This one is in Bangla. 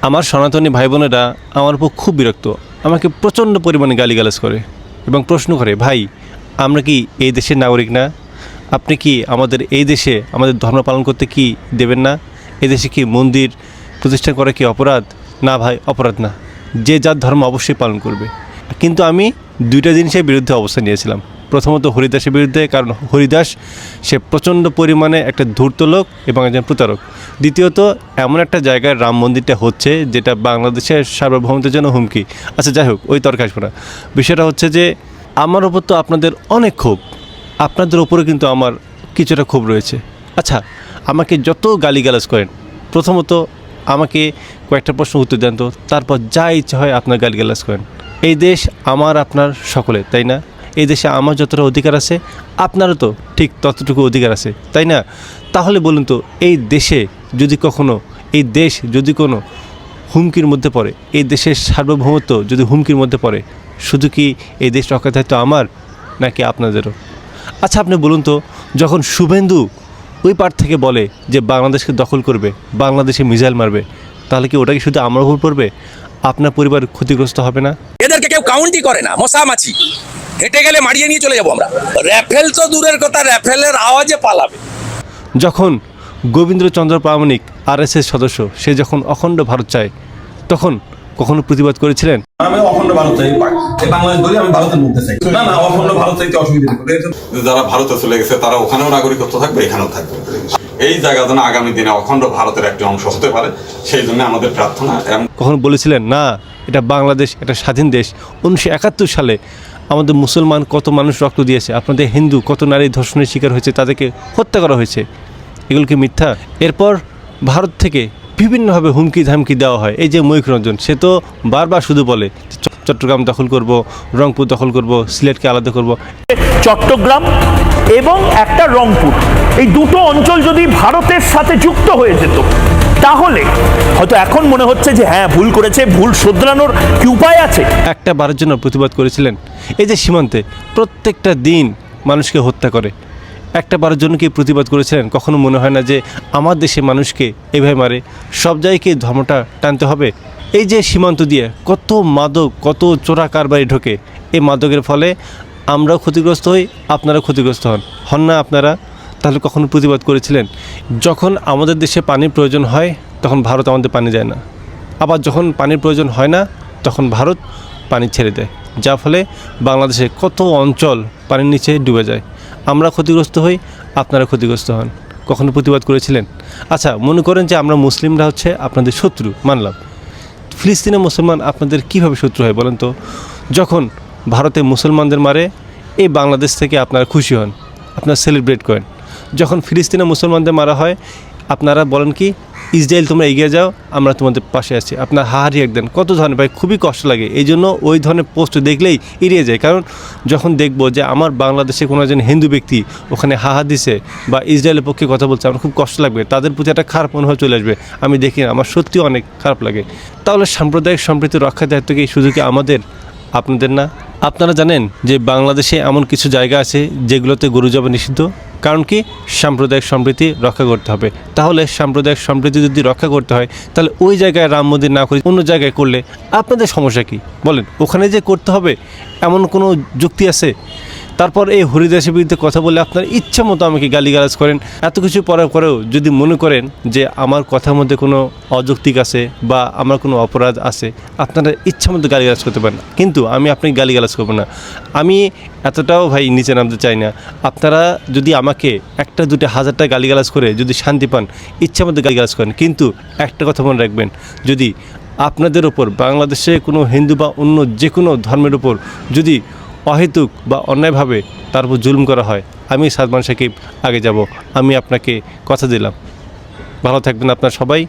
আমার সনাতনী ভাই বোনেরা আমার উপর খুব বিরক্ত, আমাকে প্রচণ্ড পরিমাণে গালিগালাজ করে এবং প্রশ্ন করে, ভাই আমরা কি এই দেশের নাগরিক না? আপনি কি আমাদের এই দেশে আমাদের ধর্ম পালন করতে কি দেবেন না? এই দেশে কি মন্দির প্রতিষ্ঠা করা কি অপরাধ? না ভাই, অপরাধ না, যে যার ধর্ম অবশ্যই পালন করবে। কিন্তু আমি দুইটা জিনিসের বিরুদ্ধে অবস্থান নিয়েছিলাম। প্রথমত হরিদাসের বিরুদ্ধে, কারণ হরিদাস সে প্রচণ্ড পরিমাণে একটা ধূর্ত লোক এবং একজন প্রতারক। দ্বিতীয়ত, এমন একটা জায়গায় রাম মন্দিরটা হচ্ছে যেটা বাংলাদেশের সার্বভৌমত্বের জন্য হুমকি। আচ্ছা যাই হোক, ওই তর্ক আসবো না। বিষয়টা হচ্ছে যে আমার ওপর তো আপনাদের অনেক ক্ষোভ, আপনাদের ওপরে কিন্তু আমার কিছুটা ক্ষোভ রয়েছে। আচ্ছা, আমাকে যত গালিগালাজ করেন, প্রথমত আমাকে কয়েকটা প্রশ্ন উত্তর দেন তো, তারপর যা ইচ্ছা হয় আপনার গালিগালাজ করেন। এই দেশ আমার আপনার সকলে, তাই না? এই দেশে আমার যতটা অধিকার আছে আপনারও তো ঠিক ততটুকু অধিকার আছে, তাই না? তাহলে বলুন তো, এই দেশে যদি কখনো এই দেশ যদি কোনো হুমকির মধ্যে পড়ে, এই দেশের সার্বভৌমত্ব যদি হুমকির মধ্যে পড়ে, শুধু কি এই দেশ রক্ষার দায়িত্ব আমার নাকি আপনাদেরও? আচ্ছা আপনি বলুন তো, যখন শুভেন্দু ওই পার থেকে বলে যে বাংলাদেশকে দখল করবে, বাংলাদেশে মিসাইল মারবে, তাহলে কি ওটা কি শুধু আমার উপর পড়বে? আপনার পরিবার ক্ষতিগ্রস্ত হবে না? এদেরকে কেউ কাউন্টই করে না, মশামাছি হেঁটে গেলে মারিয়ে নিয়ে চলে যাবো আমরা। রাফেল তো দূরের কথা, রাফেলের আওয়াজে পালাবে। যখন গোবিন্দচন্দ্র প্রামাণিক আরএসএস সদস্য, সে যখন অখণ্ড ভারত চায়, তখন কখনো প্রতিবাদ করেছিলেন? আমি অখণ্ড ভারত চাই, বাংলাদেশ বলি আমি ভারতের মধ্যে চাই না, না অখণ্ড ভারত চাইতে অসুবিধা নেই। যারা ভারতে চলে গেছে তারা ওখানেও নাগরিকত্ব থাকবে, এখানেও থাকবে। এই জায়গা যেন আগামী দিনে অখণ্ড ভারতের একটি অংশ হতে পারে, সেই জন্য আমাদের প্রার্থনা। কখনো বলেছিলেন না এটা বাংলাদেশ, এটা স্বাধীন দেশ? 1971 সালে আমাদের মুসলমান কত মানুষ রক্ত দিয়েছে, আপনাদের হিন্দু কত নারী ধর্ষণের শিকার হয়েছে, তাদেরকে হত্যা করা হয়েছে, এগুলো কি মিথ্যা? এরপর ভারত থেকে বিভিন্নভাবে হুমকি ধামকি দেওয়া হয়। এই যে ময়ূখ রঞ্জন, সে তো বারবার শুধু বলে চট্টগ্রাম দখল করব, রংপুর দখল করব, সিলেটকে আলাদা করব। চট্টগ্রাম এবং একটা রংপুর, এই দুটো অঞ্চল যদি ভারতের সাথে যুক্ত হয়ে যেত, তাহলে হয়তো এখন মনে হচ্ছে যে হ্যাঁ ভুল করেছে, ভুল শোধরানোর কি উপায় আছে? একটা বারের জন্য প্রতিবাদ করেছিলেন? এই যে সীমান্তে প্রত্যেকটা দিন মানুষকে হত্যা করে, একটা বারের জন্য কি প্রতিবাদ করেছিলেন? কখনো মনে হয় না যে আমার দেশে মানুষকে এভাবে মারে, সব জায়গায় ধর্মটা টানতে হবে? এই যে সীমান্ত দিয়ে কত মাদক, কত চোরা কারবারি ঢোকে, এই মাদকের ফলে আমরাও ক্ষতিগ্রস্ত হই, আপনারাও ক্ষতিগ্রস্ত হন না আপনারা? তাহলে কখনো প্রতিবাদ করেছিলেন? যখন আমাদের দেশে পানির প্রয়োজন হয় তখন ভারত আমাদের পানি দেয় না, আবার যখন পানির প্রয়োজন হয় না তখন ভারত পানি ছেড়ে দেয়, যার ফলে বাংলাদেশে কত অঞ্চল পানির নিচে ডুবে যায়। আমরা ক্ষতিগ্রস্ত হই, আপনারা ক্ষতিগ্রস্ত হন। কখনো প্রতিবাদ করেছিলেন? আচ্ছা মনে করেন যে আমরা মুসলিমরা হচ্ছে আপনাদের শত্রু, মানলাম। ফিলিস্তিনের মুসলমান আপনাদের কিভাবে শত্রু হয় বলেন তো? যখন ভারতে মুসলমানদের মারে, এই বাংলাদেশ থেকে আপনারা খুশি হন, আপনারা সেলিব্রেট করেন। যখন ফিলিস্তিনে মুসলমানদের মারা হয়, আপনারা বলেন কি, ইসরায়েল তোমরা এগিয়ে যাও, আমরা তোমাদের পাশে আছি, আপনার হাহারি একদেন। কত ধরনের ভাই, খুবই কষ্ট লাগে। এই জন্য ওই ধরনের পোস্ট দেখলেই এড়িয়ে যায়। কারণ যখন দেখবো যে আমার বাংলাদেশে কোনো একজন হিন্দু ব্যক্তি ওখানে হাহা দিছে বা ইসরায়েলের পক্ষে কথা বলছে, আমার খুব কষ্ট লাগবে, তাদের প্রতি একটা খারাপ মনোভাব চলে আসবে। আমি দেখি না, আমার সত্যিও অনেক খারাপ লাগে। তাহলে সাম্প্রদায়িক সম্প্রীতি রক্ষার দায়িত্ব কি শুধু কি আমাদের, আপনাদের না? আপনারা জানেন যে বাংলাদেশে এমন কিছু জায়গা আছে যেগুলোতে গরু জবা নিষিদ্ধ। কারণ কি? সাম্প্রদায়িক সম্প্রীতি রক্ষা করতে হবে। তাহলে সাম্প্রদায়িক সম্প্রীতি যদি রক্ষা করতে হয়, তাহলে ওই জায়গায় রাম মন্দির না করে অন্য জায়গায় করলে আপনাদের সমস্যা কি বলেন? ওখানে যে করতে হবে এমন কোনো যুক্তি আছে? তারপর এই হরিদাসের বিরুদ্ধে কথা বলে আপনার ইচ্ছা মতো আমাকে গালিগালাজ করেন। এত কিছু পড়ার পরেও যদি মনে করেন যে আমার কথার মধ্যে কোনো অযৌক্তিক আছে বা আমার কোনো অপরাধ আছে, আপনারা ইচ্ছা মতো গালিগালাজ করতে পারেন, কিন্তু আমি আপনাকে গালিগালাজ করবো না। আমি এতটাও ভাই নিচে নামতে চাই না। আপনারা যদি আমাকে একটা দুটো হাজারটা গালিগালাজ করে যদি শান্তি পান, ইচ্ছা মতো গালিগালাজ করেন, কিন্তু একটা কথা মনে রাখবেন, যদি আপনাদের ওপর বাংলাদেশে কোনো হিন্দু বা অন্য যে কোনো ধর্মের ওপর যদি অহেতুক বা অন্যায়ভাবে তার উপর জুলুম করা হয়, আমি সাদমান সাকিব আগে যাব। আমি আপনাকে কথা দিলাম। ভালো থাকবেন আপনার সবাই।